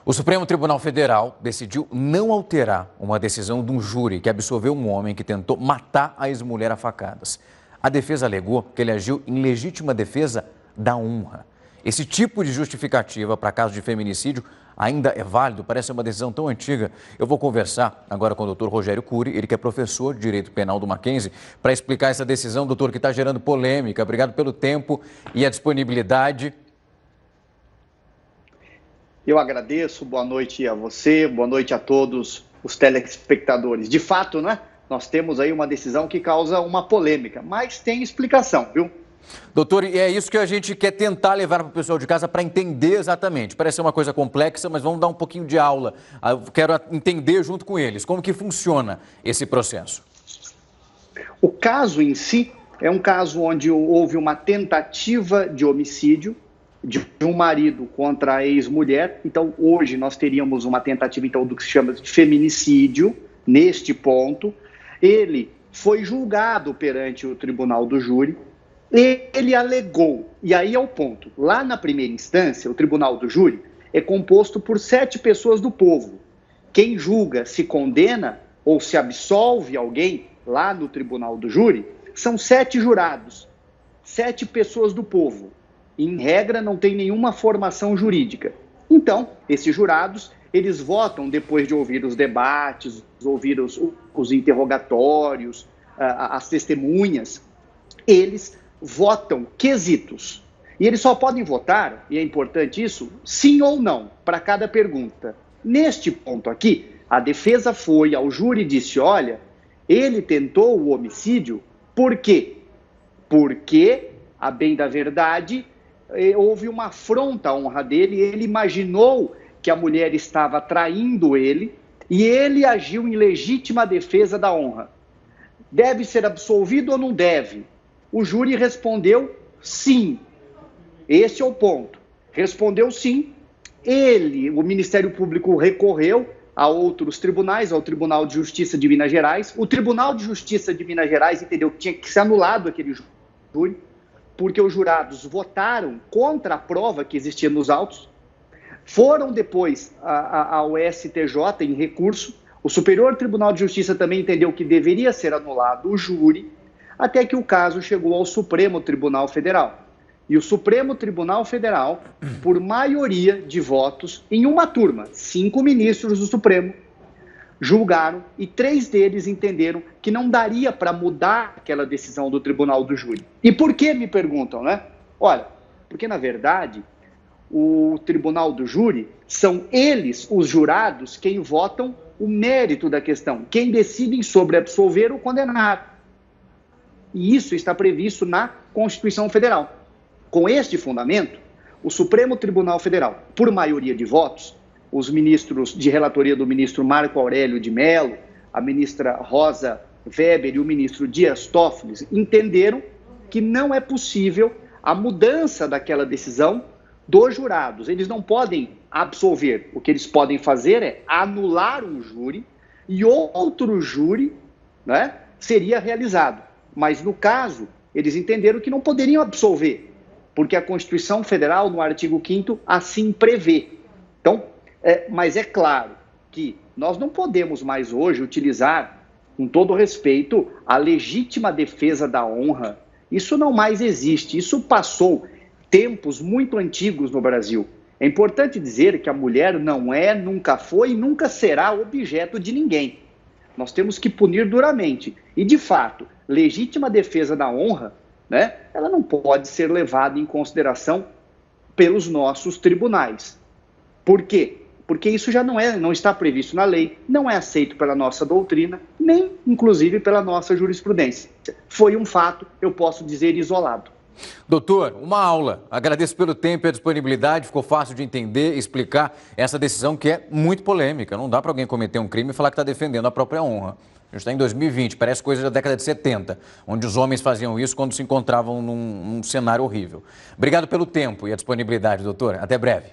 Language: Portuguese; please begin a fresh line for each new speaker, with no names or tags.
O Supremo Tribunal Federal decidiu não alterar uma decisão de um júri que absolveu um homem que tentou matar a ex-mulher a facadas. A defesa alegou que ele agiu em legítima defesa da honra. Esse tipo de justificativa para caso de feminicídio ainda é válido? Parece uma decisão tão antiga. Eu vou conversar agora com o doutor Rogério Cury, ele que é professor de Direito Penal do Mackenzie, para explicar essa decisão, doutor, que está gerando polêmica. Obrigado pelo tempo e a disponibilidade.
Eu agradeço, boa noite a você, boa noite a todos os telespectadores. De fato, né, nós temos aí uma decisão que causa uma polêmica, mas tem explicação, viu?
Doutor, e é isso que a gente quer tentar levar para o pessoal de casa para entender exatamente. Parece ser uma coisa complexa, mas vamos dar um pouquinho de aula. Eu quero entender junto com eles como que funciona esse processo.
O caso em si é um caso onde houve uma tentativa de homicídio de um marido contra a ex-mulher. Então, hoje nós teríamos uma tentativa então, do que se chama de feminicídio, neste ponto. Ele foi julgado perante o tribunal do júri. Ele alegou, e aí é o ponto, lá na primeira instância, o tribunal do júri é composto por 7 pessoas do povo. Quem julga se condena ou se absolve alguém lá no tribunal do júri são 7 jurados, 7 pessoas do povo. Em regra, não tem nenhuma formação jurídica. Então, esses jurados, eles votam depois de ouvir os debates, ouvir os interrogatórios, as testemunhas, eles votam quesitos. E eles só podem votar, e é importante isso, sim ou não, para cada pergunta. Neste ponto aqui, a defesa foi ao júri e disse, olha, ele tentou o homicídio, por quê? Porque, a bem da verdade, houve uma afronta à honra dele, ele imaginou que a mulher estava traindo ele, e ele agiu em legítima defesa da honra. Deve ser absolvido ou não deve? O júri respondeu sim. Esse é o ponto. Respondeu sim. O Ministério Público recorreu a outros tribunais, ao Tribunal de Justiça de Minas Gerais. O Tribunal de Justiça de Minas Gerais entendeu que tinha que ser anulado aquele júri, porque os jurados votaram contra a prova que existia nos autos. Foram depois ao STJ em recurso. O Superior Tribunal de Justiça também entendeu que deveria ser anulado o júri, até que o caso chegou ao Supremo Tribunal Federal. E o Supremo Tribunal Federal, por maioria de votos, em uma turma, 5 ministros do Supremo, julgaram e 3 deles entenderam que não daria para mudar aquela decisão do Tribunal do Júri. E por que, me perguntam, né? Olha, porque na verdade o Tribunal do Júri são eles, os jurados, quem votam o mérito da questão, quem decidem sobre absolver ou condenar. E isso está previsto na Constituição Federal. Com este fundamento, o Supremo Tribunal Federal, por maioria de votos, os ministros de relatoria do ministro Marco Aurélio de Mello, a ministra Rosa Weber e o ministro Dias Toffoli, entenderam que não é possível a mudança daquela decisão dos jurados. Eles não podem absolver. O que eles podem fazer é anular um júri e outro júri, né, seria realizado. Mas, no caso, eles entenderam que não poderiam absolver, porque a Constituição Federal, no artigo 5º, assim prevê. Então, mas é claro que nós não podemos mais hoje utilizar, com todo respeito, a legítima defesa da honra. Isso não mais existe, isso passou tempos muito antigos no Brasil. É importante dizer que a mulher não é, nunca foi e nunca será objeto de ninguém. Nós temos que punir duramente. E, de fato, legítima defesa da honra, né, ela não pode ser levada em consideração pelos nossos tribunais. Por quê? Porque isso já não está previsto na lei, não é aceito pela nossa doutrina, nem, inclusive, pela nossa jurisprudência. Foi um fato, eu posso dizer, isolado.
Doutor, uma aula. Agradeço pelo tempo e a disponibilidade. Ficou fácil de entender e explicar essa decisão que é muito polêmica. Não dá para alguém cometer um crime e falar que está defendendo a própria honra. A gente está em 2020, parece coisa da década de 70, onde os homens faziam isso quando se encontravam num cenário horrível. Obrigado pelo tempo e a disponibilidade, doutor. Até breve.